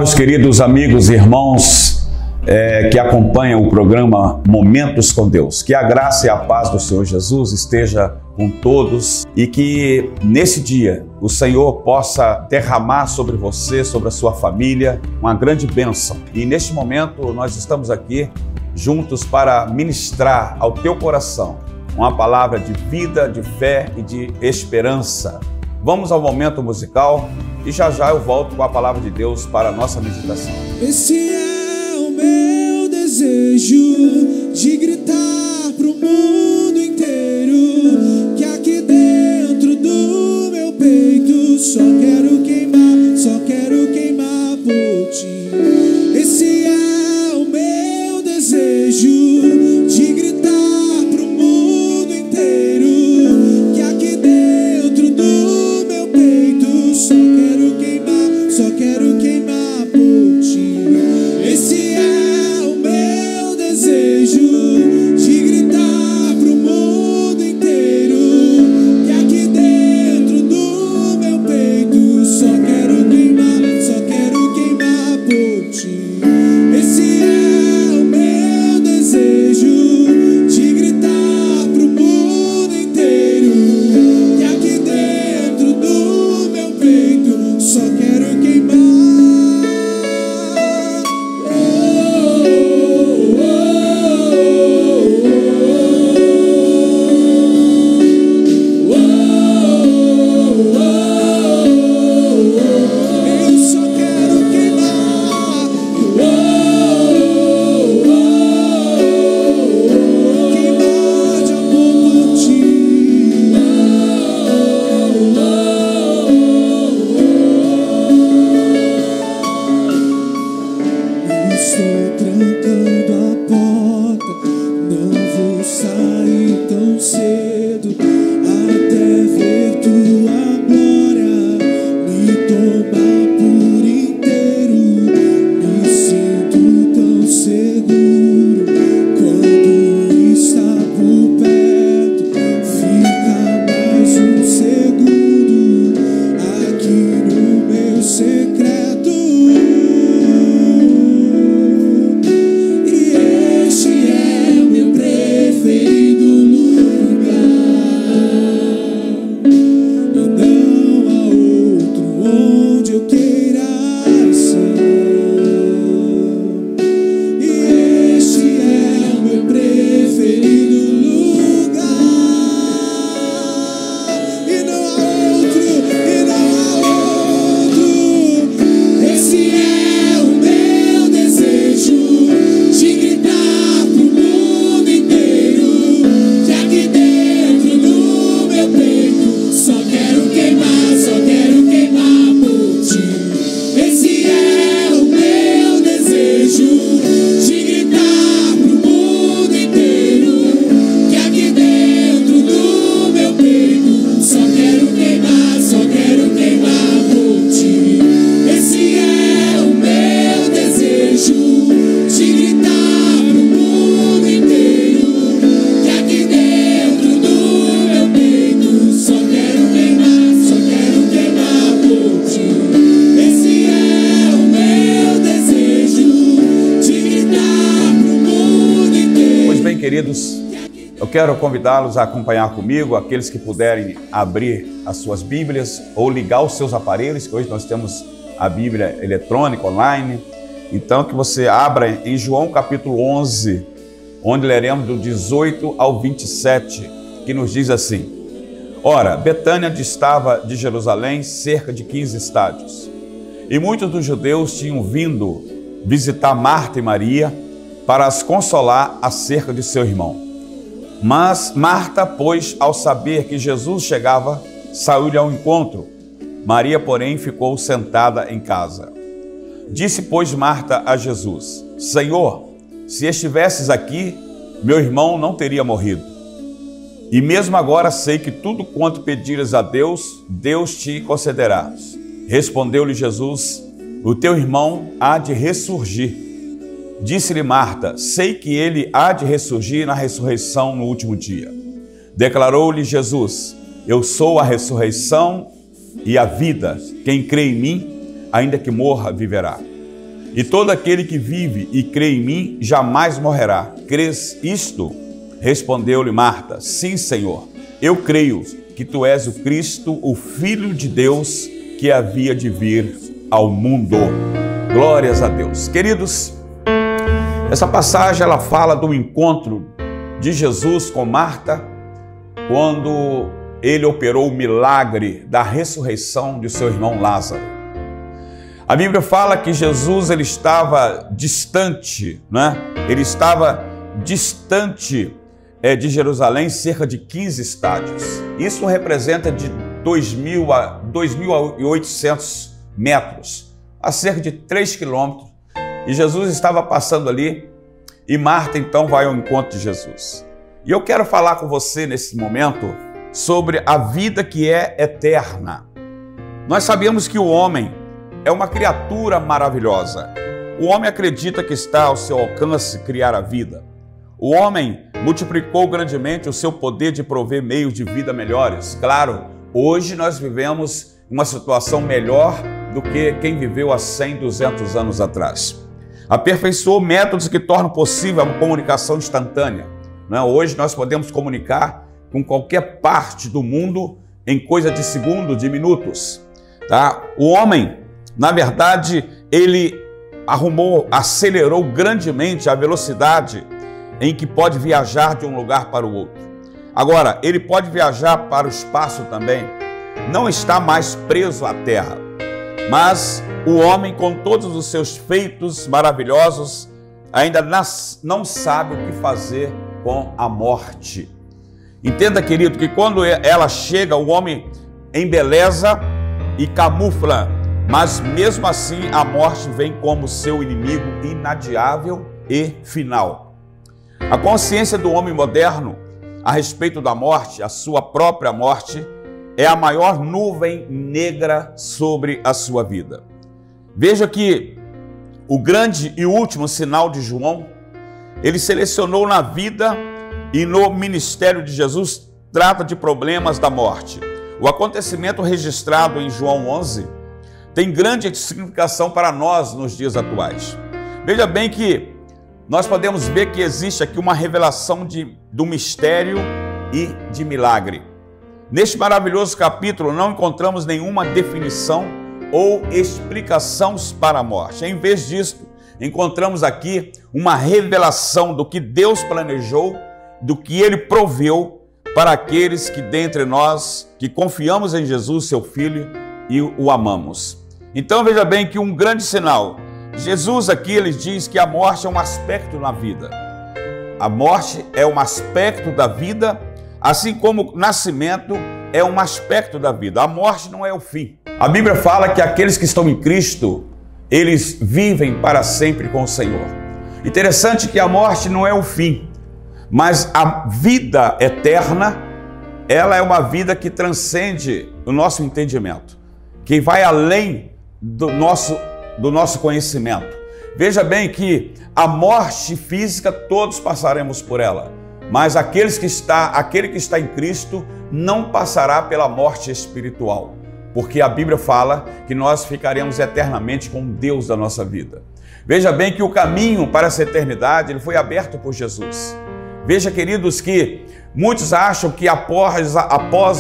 meus queridos amigos e irmãos que acompanham o programa Momentos com Deus. Que a graça e a paz do Senhor Jesus esteja com todos e que nesse dia o Senhor possa derramar sobre você, sobre a sua família, uma grande bênção. E neste momento nós estamos aqui juntos para ministrar ao teu coração uma palavra de vida, de fé e de esperança. Vamos ao momento musical e já já eu volto com a palavra de Deus para a nossa meditação. Esse é o meu desejo de gritar pro mundo inteiro que aqui dentro do meu peito só quero queimar por ti. Esse é o meu desejo de gritar pro mundo inteiro que aqui dentro do meu peito só quero queimar por ti. Esse é o meu desejo de gritar pro mundo inteiro que aqui dentro do meu peito só quero queimar por ti. Esse é o meu desejo de gritar pro mundo inteiro que aqui dentro do meu peito só quero queimar. Queridos, eu quero convidá-los a acompanhar comigo, aqueles que puderem abrir as suas Bíblias ou ligar os seus aparelhos, que hoje nós temos a Bíblia eletrônica, online. Então que você abra em João capítulo 11, onde leremos do 18 ao 27, que nos diz assim: Ora, Betânia distava de Jerusalém cerca de 15 estádios, e muitos dos judeus tinham vindo visitar Marta e Maria para as consolar acerca de seu irmão. Mas Marta, pois, ao saber que Jesus chegava, saiu-lhe ao encontro. Maria, porém, ficou sentada em casa. Disse, pois, Marta a Jesus: Senhor, se estivesses aqui, meu irmão não teria morrido. E mesmo agora sei que tudo quanto pedires a Deus, Deus te concederá. Respondeu-lhe Jesus: O teu irmão há de ressurgir. Disse-lhe Marta: sei que ele há de ressurgir na ressurreição no último dia. Declarou-lhe Jesus: eu sou a ressurreição e a vida. Quem crê em mim, ainda que morra, viverá. E todo aquele que vive e crê em mim jamais morrerá. Crês isto? Respondeu-lhe Marta: sim, Senhor, eu creio que tu és o Cristo, o Filho de Deus, que havia de vir ao mundo. Glórias a Deus. Queridos, essa passagem ela fala do encontro de Jesus com Marta, quando ele operou o milagre da ressurreição de seu irmão Lázaro. A Bíblia fala que Jesus ele estava distante, né? Ele estava distante de Jerusalém, cerca de 15 estádios. Isso representa de 2.000 a 2.800 metros, a cerca de 3 quilômetros. E Jesus estava passando ali e Marta então vai ao encontro de Jesus. E eu quero falar com você nesse momento sobre a vida que é eterna. Nós sabemos que o homem é uma criatura maravilhosa. O homem acredita que está ao seu alcance criar a vida. O homem multiplicou grandemente o seu poder de prover meios de vida melhores. Claro, hoje nós vivemos uma situação melhor do que quem viveu há 100, 200 anos atrás. Aperfeiçoou métodos que tornam possível a comunicação instantânea. Hoje nós podemos comunicar com qualquer parte do mundo em coisa de segundos, de minutos. Tá? O homem, na verdade, ele acelerou grandemente a velocidade em que pode viajar de um lugar para o outro. Agora, ele pode viajar para o espaço também. Não está mais preso à terra. Mas o homem, com todos os seus feitos maravilhosos, ainda não sabe o que fazer com a morte. Entenda, querido, que quando ela chega, o homem embeleza e camufla, mas mesmo assim a morte vem como seu inimigo inadiável e final. A consciência do homem moderno a respeito da morte, a sua própria morte, é a maior nuvem negra sobre a sua vida. Veja que o grande e último sinal de João, ele selecionou na vida e no ministério de Jesus, trata de problemas da morte. O acontecimento registrado em João 11 tem grande significação para nós nos dias atuais. Veja bem que nós podemos ver que existe aqui uma revelação do mistério e de milagre. Neste maravilhoso capítulo não encontramos nenhuma definição ou explicação para a morte. Em vez disso, encontramos aqui uma revelação do que Deus planejou, do que Ele proveu para aqueles que dentre nós, que confiamos em Jesus, seu Filho, e o amamos. Então veja bem que um grande sinal, Jesus aqui ele diz que a morte é um aspecto na vida. A morte é um aspecto da vida, assim como o nascimento é um aspecto da vida. A morte não é o fim. A Bíblia fala que aqueles que estão em Cristo, eles vivem para sempre com o Senhor. Interessante que a morte não é o fim, mas a vida eterna, ela é uma vida que transcende o nosso entendimento, que vai além do nosso conhecimento. Veja bem que a morte física todos passaremos por ela, mas aquele que está em Cristo não passará pela morte espiritual, porque a Bíblia fala que nós ficaremos eternamente com Deus da nossa vida. Veja bem que o caminho para essa eternidade ele foi aberto por Jesus. Veja, queridos, que muitos acham que após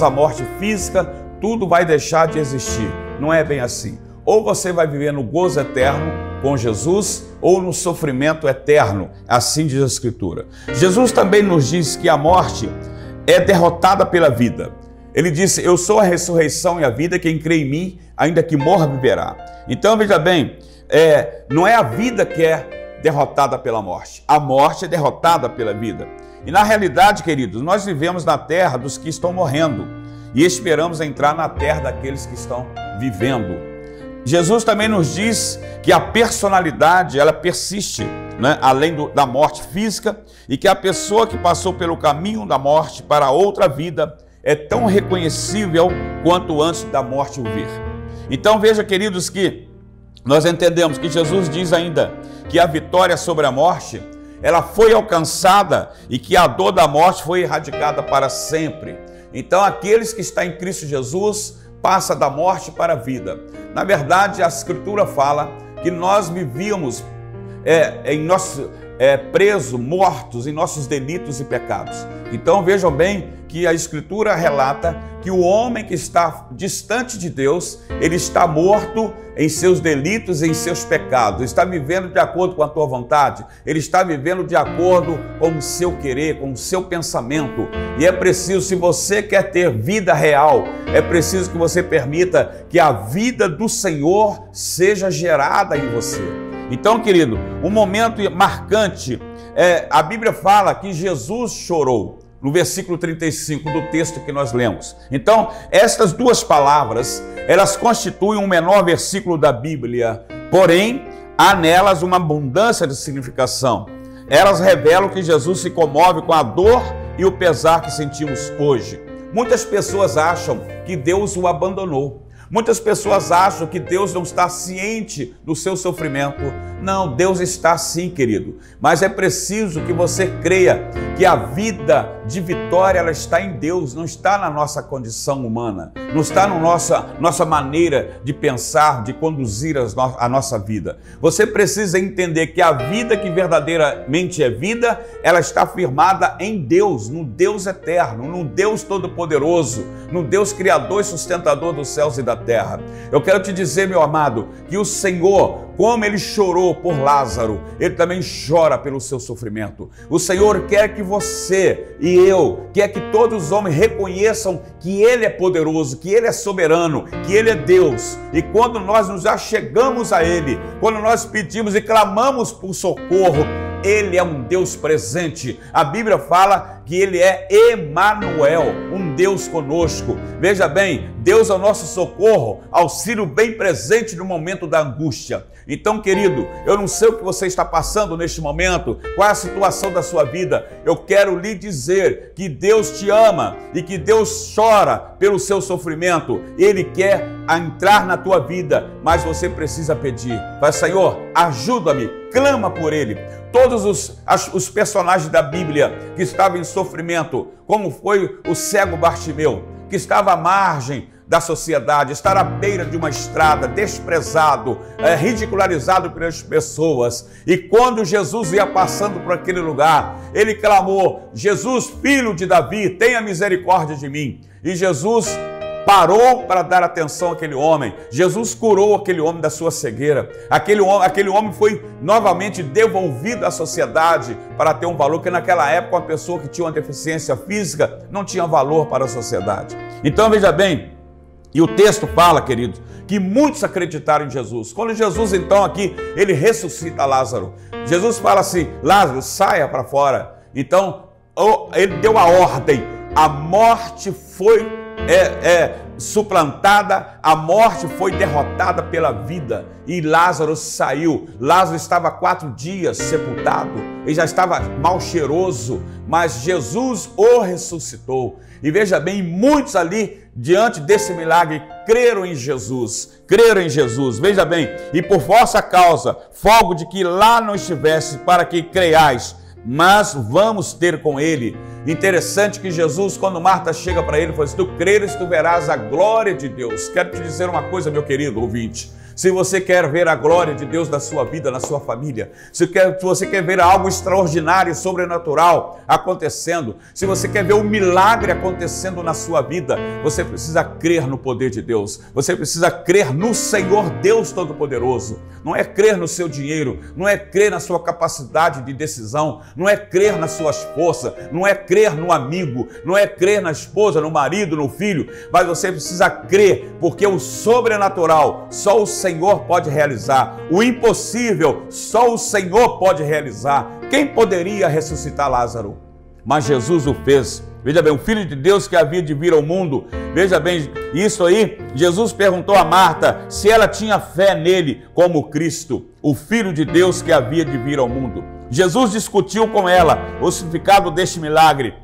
a morte física tudo vai deixar de existir. Não é bem assim. Ou você vai viver no gozo eterno com Jesus, ou no sofrimento eterno, assim diz a Escritura. Jesus também nos diz que a morte é derrotada pela vida. Ele disse: eu sou a ressurreição e a vida, quem crê em mim, ainda que morra, viverá. Então veja bem, não é a vida que é derrotada pela morte, a morte é derrotada pela vida. E na realidade, queridos, nós vivemos na terra dos que estão morrendo e esperamos entrar na terra daqueles que estão vivendo. Jesus também nos diz que a personalidade, ela persiste, né, além da morte física, e que a pessoa que passou pelo caminho da morte para a outra vida é tão reconhecível quanto antes da morte o vir. Então veja, queridos, que nós entendemos que Jesus diz ainda que a vitória sobre a morte, ela foi alcançada e que a dor da morte foi erradicada para sempre. Então aqueles que estão em Cristo Jesus passa da morte para a vida. Na verdade, a Escritura fala que nós vivíamos presos, mortos em nossos delitos e pecados. Então vejam bem que a Escritura relata que o homem que está distante de Deus, ele está morto em seus delitos e em seus pecados, está vivendo de acordo com a tua vontade, ele está vivendo de acordo com o seu querer, com o seu pensamento. E é preciso, se você quer ter vida real, é preciso que você permita que a vida do Senhor seja gerada em você. Então, querido, um momento marcante, a Bíblia fala que Jesus chorou, no versículo 35 do texto que nós lemos. Então, estas duas palavras, elas constituem um menor versículo da Bíblia, porém, há nelas uma abundância de significação. Elas revelam que Jesus se comove com a dor e o pesar que sentimos hoje. Muitas pessoas acham que Deus o abandonou. Muitas pessoas acham que Deus não está ciente do seu sofrimento. Não, Deus está sim, querido. Mas é preciso que você creia que a vida de vitória, ela está em Deus, não está na nossa condição humana, não está na nossa maneira de pensar, de conduzir a nossa vida. Você precisa entender que a vida que verdadeiramente é vida, ela está firmada em Deus, no Deus eterno, no Deus todo-poderoso, no Deus criador e sustentador dos céus e da terra. Eu quero te dizer, meu amado, que o Senhor, como Ele chorou por Lázaro, Ele também chora pelo seu sofrimento. O Senhor quer que você e eu, quer que todos os homens reconheçam que Ele é poderoso, que Ele é soberano, que Ele é Deus. E quando nós nos achegamos a Ele, quando nós pedimos e clamamos por socorro, Ele é um Deus presente. A Bíblia fala que Ele é Emanuel, um Deus conosco. Veja bem, Deus é o nosso socorro, auxílio bem presente no momento da angústia. Então, querido, eu não sei o que você está passando neste momento, qual é a situação da sua vida. Eu quero lhe dizer que Deus te ama e que Deus chora pelo seu sofrimento. Ele quer entrar na tua vida, mas você precisa pedir. Vai, Senhor, ajuda-me, clama por Ele. Todos os personagens da Bíblia que estavam em sofrimento, como foi o cego Bartimeu, que estava à margem da sociedade, estar à beira de uma estrada, desprezado, ridicularizado pelas pessoas. E quando Jesus ia passando por aquele lugar, ele clamou: Jesus, filho de Davi, tenha misericórdia de mim. E Jesus parou para dar atenção àquele homem. Jesus curou aquele homem da sua cegueira. Aquele homem foi novamente devolvido à sociedade para ter um valor, porque naquela época uma pessoa que tinha uma deficiência física não tinha valor para a sociedade. Então veja bem, e o texto fala, querido, que muitos acreditaram em Jesus. Quando Jesus então aqui, ele ressuscita Lázaro. Jesus fala assim: Lázaro, saia para fora. Então ele deu a ordem, a morte foi suplantada, a morte foi derrotada pela vida e Lázaro saiu. Lázaro estava 4 dias sepultado, ele já estava mal cheiroso, mas Jesus o ressuscitou. E veja bem, muitos ali, diante desse milagre, creram em Jesus, veja bem, e por vossa causa, folgo de que lá não estivesse, para que creiais, mas vamos ter com ele. Interessante que Jesus, quando Marta chega para ele, fala: se tu creres, tu verás a glória de Deus. Quero te dizer uma coisa, meu querido ouvinte. Se você quer ver a glória de Deus na sua vida, na sua família, se você quer ver algo extraordinário e sobrenatural acontecendo, se você quer ver um milagre acontecendo na sua vida, você precisa crer no poder de Deus, você precisa crer no Senhor Deus Todo-Poderoso. Não é crer no seu dinheiro, não é crer na sua capacidade de decisão, não é crer nas suas forças, não é crer no amigo, não é crer na esposa, no marido, no filho, mas você precisa crer, porque o sobrenatural só o Senhor pode realizar. O impossível só o Senhor pode realizar. Quem poderia ressuscitar Lázaro? Mas Jesus o fez. Veja bem, o Filho de Deus que havia de vir ao mundo. Veja bem, isso aí, Jesus perguntou a Marta se ela tinha fé nele como Cristo, o Filho de Deus que havia de vir ao mundo. Jesus discutiu com ela o significado deste milagre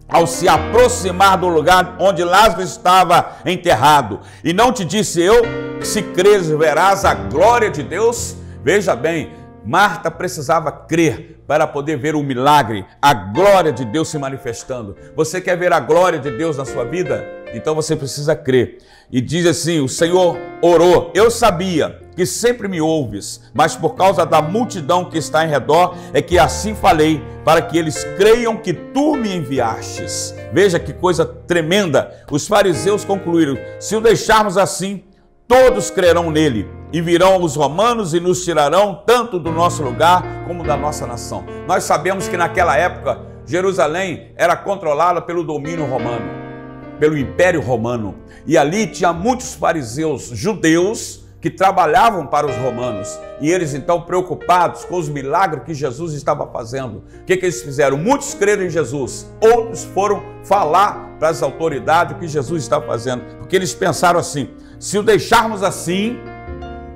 ao se aproximar do lugar onde Lázaro estava enterrado. E não te disse eu que se creres verás a glória de Deus? Veja bem, Marta precisava crer para poder ver o milagre, a glória de Deus se manifestando. Você quer ver a glória de Deus na sua vida? Então você precisa crer. E diz assim, o Senhor orou, eu sabia que sempre me ouves, mas por causa da multidão que está em redor, é que assim falei, para que eles creiam que tu me enviastes. Veja que coisa tremenda. Os fariseus concluíram, se o deixarmos assim, todos crerão nele, e virão os romanos e nos tirarão tanto do nosso lugar como da nossa nação. Nós sabemos que naquela época, Jerusalém era controlada pelo domínio romano, pelo Império Romano. E ali tinha muitos fariseus judeus que trabalhavam para os romanos. E eles então preocupados com os milagres que Jesus estava fazendo. O que eles fizeram? Muitos creram em Jesus, outros foram falar para as autoridades o que Jesus estava fazendo. Porque eles pensaram assim, se o deixarmos assim,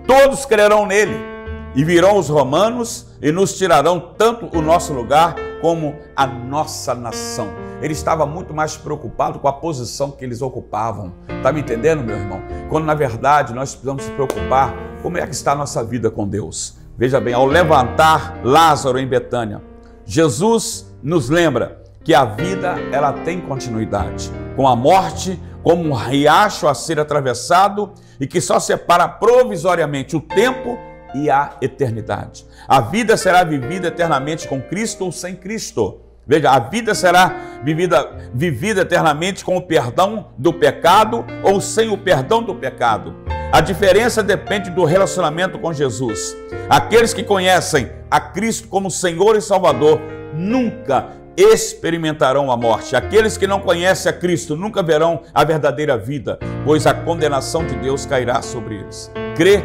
todos crerão nele. E virão os romanos e nos tirarão tanto o nosso lugar como a nossa nação. Ele estava muito mais preocupado com a posição que eles ocupavam. Está me entendendo, meu irmão? Quando na verdade nós precisamos se preocupar como é que está a nossa vida com Deus. Veja bem, ao levantar Lázaro em Betânia, Jesus nos lembra que a vida ela tem continuidade. Com a morte como um riacho a ser atravessado e que só separa provisoriamente o tempo e a eternidade. A vida será vivida eternamente com Cristo ou sem Cristo. Veja, a vida será vivida eternamente com o perdão do pecado ou sem o perdão do pecado. A diferença depende do relacionamento com Jesus. Aqueles que conhecem a Cristo como Senhor e Salvador nunca experimentarão a morte. Aqueles que não conhecem a Cristo nunca verão a verdadeira vida, pois a condenação de Deus cairá sobre eles. Crer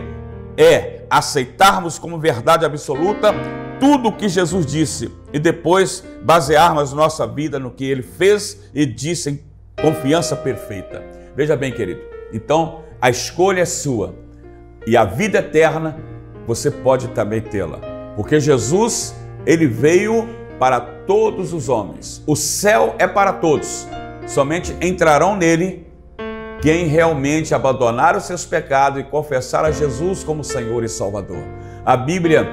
é aceitarmos como verdade absoluta tudo o que Jesus disse e depois basearmos nossa vida no que Ele fez e disse em confiança perfeita. Veja bem, querido, então a escolha é sua e a vida eterna você pode também tê-la, porque Jesus, Ele veio para todos os homens. O céu é para todos, somente entrarão nele quem realmente abandonar os seus pecados e confessar a Jesus como Senhor e Salvador. A Bíblia,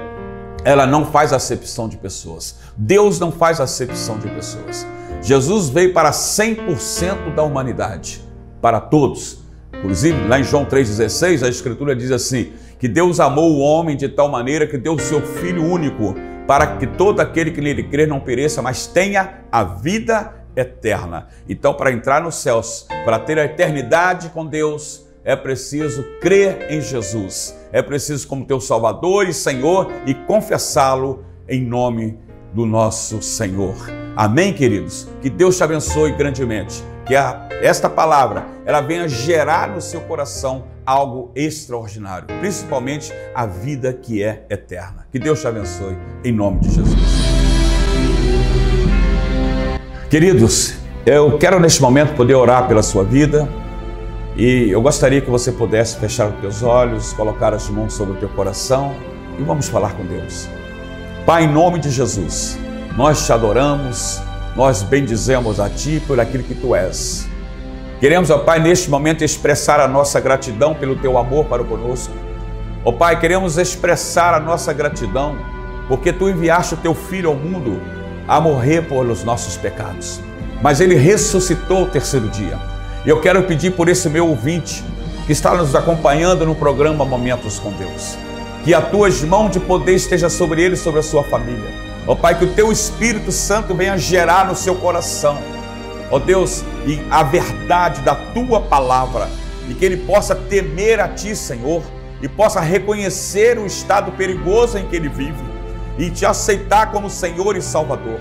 ela não faz acepção de pessoas. Deus não faz acepção de pessoas. Jesus veio para 100% da humanidade, para todos. Inclusive, lá em João 3,16, a Escritura diz assim, que Deus amou o homem de tal maneira que deu o seu Filho único, para que todo aquele que nele crer não pereça, mas tenha a vida eterna. Então, para entrar nos céus, para ter a eternidade com Deus, é preciso crer em Jesus. É preciso como teu Salvador e Senhor e confessá-lo em nome do nosso Senhor. Amém, queridos? Que Deus te abençoe grandemente. Que esta palavra ela venha gerar no seu coração algo extraordinário, principalmente a vida que é eterna. Que Deus te abençoe em nome de Jesus. Queridos, eu quero neste momento poder orar pela sua vida e eu gostaria que você pudesse fechar os teus olhos, colocar as mãos sobre o teu coração e vamos falar com Deus. Pai, em nome de Jesus, nós te adoramos, nós bendizemos a Ti por aquilo que Tu és. Queremos, ó Pai, neste momento expressar a nossa gratidão pelo Teu amor para conosco. Ó Pai, queremos expressar a nossa gratidão porque Tu enviaste o Teu Filho ao mundo a morrer pelos nossos pecados. Mas Ele ressuscitou o terceiro dia. E eu quero pedir por esse meu ouvinte que está nos acompanhando no programa Momentos com Deus, que as Tuas mãos de poder esteja sobre ele e sobre a sua família. Ó Pai, que o Teu Espírito Santo venha gerar no seu coração, ó Deus, e a verdade da Tua palavra, e que ele possa temer a Ti, Senhor, e possa reconhecer o estado perigoso em que ele vive e Te aceitar como Senhor e Salvador.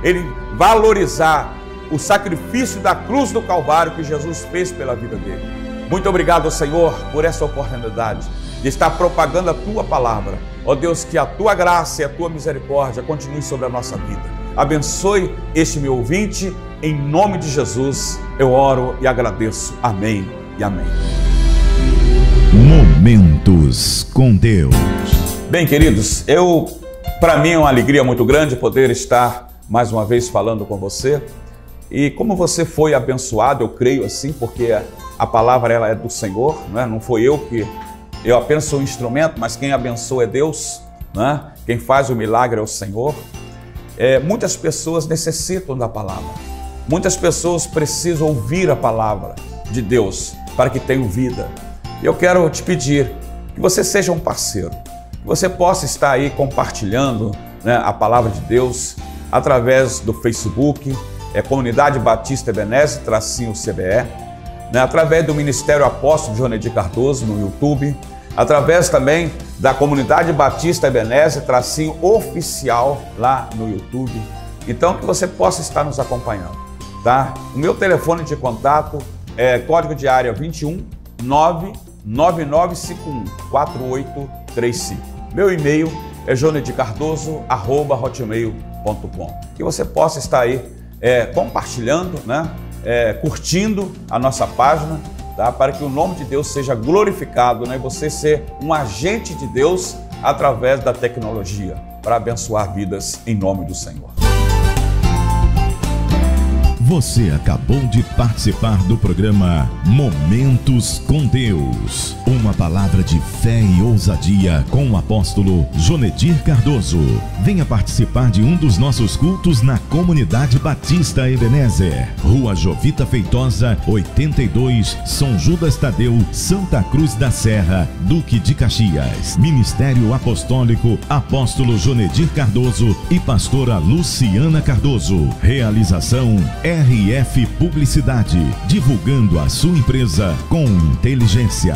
Ele valorizar o sacrifício da cruz do Calvário que Jesus fez pela vida dele. Muito obrigado, Senhor, por essa oportunidade de estar propagando a Tua palavra. Ó Deus, que a Tua graça e a Tua misericórdia continue sobre a nossa vida. Abençoe este meu ouvinte, em nome de Jesus, eu oro e agradeço. Amém e amém. Momentos com Deus. Bem, queridos, para mim é uma alegria muito grande poder estar mais uma vez falando com você. E como você foi abençoado, eu creio assim, porque a palavra ela é do Senhor, não foi eu apenas sou um instrumento, mas quem abençoa é Deus, quem faz o milagre é o Senhor. Muitas pessoas necessitam da palavra, muitas pessoas precisam ouvir a palavra, de Deus para que tenham vida. E eu quero te pedir que você seja um parceiro, que você possa estar aí compartilhando, né, a palavra de Deus através do Facebook, Comunidade Batista Ebenezer, _CBE, né, através do Ministério Apóstolo Jonedir Cardoso no YouTube, através também da Comunidade Batista Ebenezer, _oficial lá no YouTube. Então, que você possa estar nos acompanhando, tá? O meu telefone de contato é código de área 21 99951 4835. Meu e-mail é jonedircardoso@hotmail.com. Que você possa estar aí compartilhando, né? Curtindo a nossa página, tá? Para que o nome de Deus seja glorificado, né? E você ser um agente de Deus através da tecnologia para abençoar vidas em nome do Senhor. Você acabou de participar do programa Momentos com Deus. Uma palavra de fé e ousadia com o apóstolo Jonedir Cardoso. Venha participar de um dos nossos cultos na Comunidade Batista Ebenezer, Rua Jovita Feitosa, 82, São Judas Tadeu, Santa Cruz da Serra, Duque de Caxias. Ministério Apostólico Apóstolo Jonedir Cardoso e Pastora Luciana Cardoso. Realização RF Publicidade, divulgando a sua empresa com inteligência.